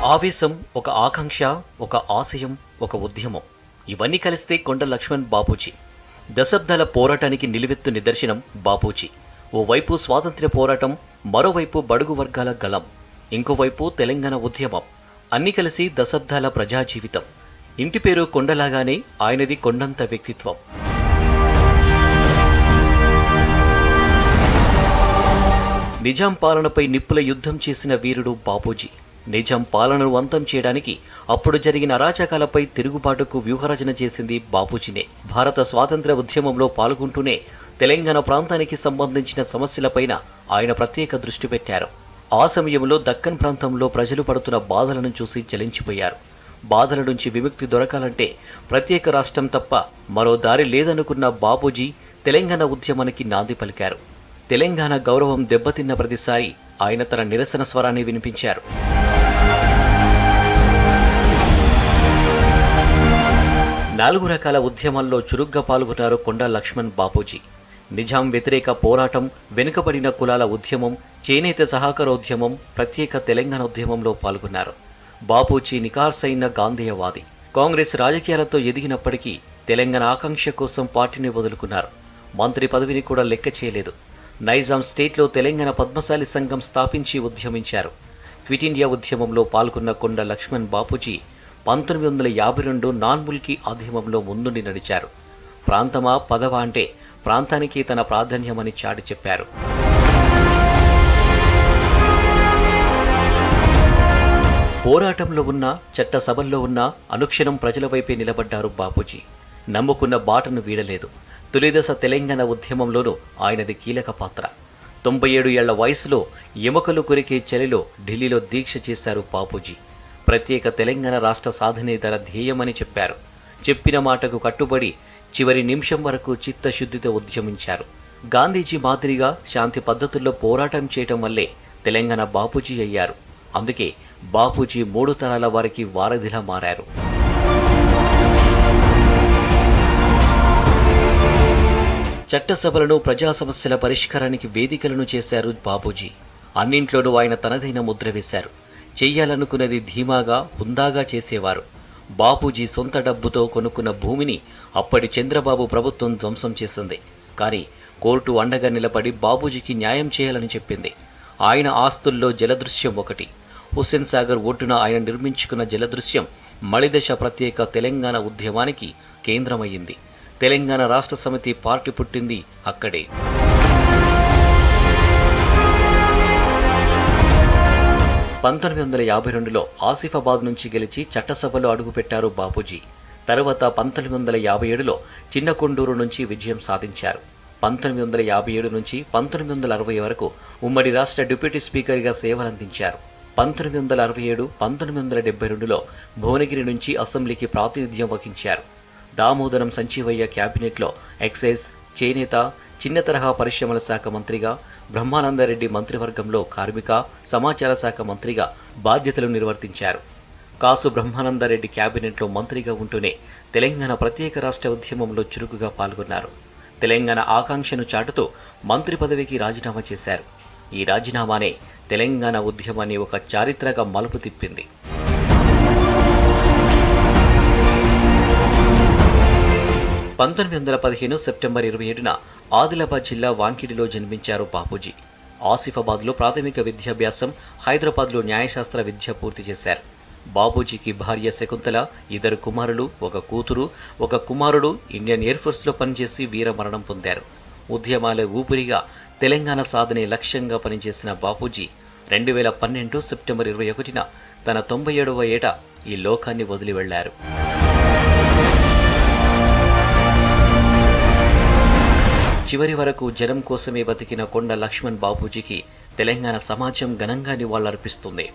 ఆవేశం, ఒక ఆకాంక్ష, ఒక ఆశయం, ఒక ఉద్యమం ఇవన్నీ కలిస్తే కొండ లక్ష్మణ్ బాపూజీ. దశాబ్దాల పోరాటానికి నిలువెత్తు నిదర్శనం బాపూజీ. ఓవైపు స్వాతంత్ర్య పోరాటం, మరోవైపు బడుగు వర్గాల గళం, ఇంకోవైపు తెలంగాణ ఉద్యమం. అన్నీ కలిసి దశాబ్దాల ప్రజా జీవితం. ఇంటి పేరు కొండలాగానే ఆయనది కొండంత వ్యక్తిత్వం. నిజాం పాలనపై నిప్పుల యుద్ధం చేసిన వీరుడు బాపూజీ. నిజాం పాలనను అంతం చేయడానికి అప్పుడు జరిగిన అరాచకాలపై తిరుగుబాటుకు వ్యూహరచన చేసింది బాపూజీనే. భారత స్వాతంత్ర్య ఉద్యమంలో పాల్గొంటూనే తెలంగాణ ప్రాంతానికి సంబంధించిన సమస్యలపైన ఆయన ప్రత్యేక దృష్టి పెట్టారు. ఆ సమయంలో దక్కన్ ప్రాంతంలో ప్రజలు పడుతున్న బాధలను చూసి చలించిపోయారు. బాధల నుంచి విముక్తి దొరకాలంటే ప్రత్యేక రాష్ట్రం తప్ప మరో దారి లేదనుకున్న బాపూజీ తెలంగాణ ఉద్యమానికి నాంది పలికారు. తెలంగాణ గౌరవం దెబ్బతిన్న ప్రతిసారి ఆయన తన నిరసన స్వరాన్ని వినిపించారు. నాలుగు రకాల ఉద్యమాల్లో చురుగ్గా పాల్గొన్నారు కొండ లక్ష్మణ్ బాపూజీ. నిజాం వ్యతిరేక పోరాటం, వెనుకబడిన కులాల ఉద్యమం, చేనేత సహకారోద్యమం, ప్రత్యేక తెలంగాణ ఉద్యమంలో పాల్గొన్నారు. బాపూజీ నిఖార్సైన గాంధేయవాది. కాంగ్రెస్ రాజకీయాలతో ఎదిగినప్పటికీ తెలంగాణ ఆకాంక్ష కోసం పార్టీని వదులుకున్నారు. మంత్రి పదవిని కూడా లెక్క చేయలేదు. నైజాం స్టేట్లో తెలంగాణ పద్మశాలి సంఘం స్థాపించి ఉద్యమించారు. క్విట్ ఇండియా ఉద్యమంలో పాల్గొన్న కొండ లక్ష్మణ్ బాపూజీ 1952 నాన్ ముల్కీ ఉద్యమంలో ముందుండి నడిచారు. ప్రాంతమా పదవా అంటే ప్రాంతానికి తన ప్రాధాన్యమని చాటి చెప్పారు. పోరాటంలో ఉన్న, చట్టసభల్లో ఉన్న అనుక్షణం ప్రజల వైపే నిలబడ్డారు బాపూజీ. నమ్ముకున్న బాటను వీడలేదు. తొలిదశ తెలంగాణ ఉద్యమంలోనూ ఆయనది కీలక పాత్ర. 97 ఏళ్ల వయసులో ఎముకలు కొరికే చలిలో ఢిల్లీలో దీక్ష చేశారు బాపూజీ. ప్రత్యేక తెలంగాణ రాష్ట్ర సాధనే తన ధ్యేయమని చెప్పారు. చెప్పిన మాటకు కట్టుబడి చివరి నిమిషం వరకు చిత్తశుద్ధితో ఉద్యమించారు. గాంధీజీ మాదిరిగా శాంతి పద్ధతుల్లో పోరాటం చేయటం వల్లే తెలంగాణ బాపూజీ అయ్యారు. అందుకే బాపూజీ 3 తరాల వారికి వారధిలా మారారు. చట్టసభలను, ప్రజా సమస్యల పరిష్కారానికి వేదికలను చేశారు బాపూజీ. అన్నింట్లోనూ ఆయన తనదైన ముద్ర వేశారు. చెయ్యాలనుకున్నది ధీమాగా, హుందాగా చేసేవారు. బాపూజీ సొంత డబ్బుతో కొనుక్కున్న భూమిని అప్పటి చంద్రబాబు ప్రభుత్వం ధ్వంసం చేసింది. కానీ కోర్టు అండగా నిలబడి బాపూజీకి న్యాయం చేయాలని చెప్పింది. ఆయన ఆస్తుల్లో జలదృశ్యం ఒకటి. హుస్సేన్ సాగర్ ఒడ్డున ఆయన నిర్మించుకున్న జలదృశ్యం మలిదశ ప్రత్యేక తెలంగాణ ఉద్యమానికి కేంద్రమయ్యింది. తెలంగాణ రాష్ట్ర సమితి పార్టీ పుట్టింది అక్కడే. లో ఆసిఫాబాద్ నుంచి గెలిచి చట్టసభలో అడుగుపెట్టారు బాపూజీ. తరువాత 1957లో చిన్నకొండూరు నుంచి విజయం సాధించారు. 1957 నుంచి 1960 వరకు ఉమ్మడి రాష్ట్ర డిప్యూటీ స్పీకర్గా సేవలందించారు. 1967, 1972లో భువనగిరి నుంచి అసెంబ్లీకి ప్రాతినిధ్యం వహించారు. దామోదరం సంజీవయ్య క్యాబినెట్లో ఎక్సైజ్, చేనేత, చిన్న తరహా పరిశ్రమల శాఖ మంత్రిగా, బ్రహ్మానందరెడ్డి మంత్రివర్గంలో కార్మిక, సమాచార శాఖ మంత్రిగా బాధ్యతలు నిర్వర్తించారు. కాసు బ్రహ్మానందరెడ్డి క్యాబినెట్లో మంత్రిగా ఉంటూనే తెలంగాణ ప్రత్యేక రాష్ట్ర ఉద్యమంలో చురుకుగా పాల్గొన్నారు. తెలంగాణ ఆకాంక్షను చాటుతూ మంత్రి పదవికి రాజీనామా చేశారు. ఈ రాజీనామానే తెలంగాణ ఉద్యమాన్ని ఒక చారిత్రక మలుపు తిప్పింది. 1915 సెప్టెంబర్ 27న ఆదిలాబాద్ జిల్లా వాంకిడిలో జన్మించారు బాపూజీ. ఆసిఫాబాద్లో ప్రాథమిక విద్యాభ్యాసం, హైదరాబాద్లో న్యాయశాస్త్ర విద్య పూర్తి చేశారు. బాపూజీకి భార్య శకుంతల, 2 కుమారులు, 1 కూతురు, 1 కుమారుడు ఇండియన్ ఎయిర్ ఫోర్స్లో పనిచేసి వీరమరణం పొందారు. ఉద్యమాల ఊపిరిగా తెలంగాణ సాధనే లక్ష్యంగా పనిచేసిన బాపూజీ 2012 సెప్టెంబర్ 21న తన 97వ ఏట ఈ లోకాన్ని వదిలి వెళ్లారు. చివరి వరకు జనం కోసమే బతికిన కొండ లక్ష్మణ్ బాపూజీకి తెలంగాణ సమాజం ఘనంగా నివాళులర్పిస్తుంది.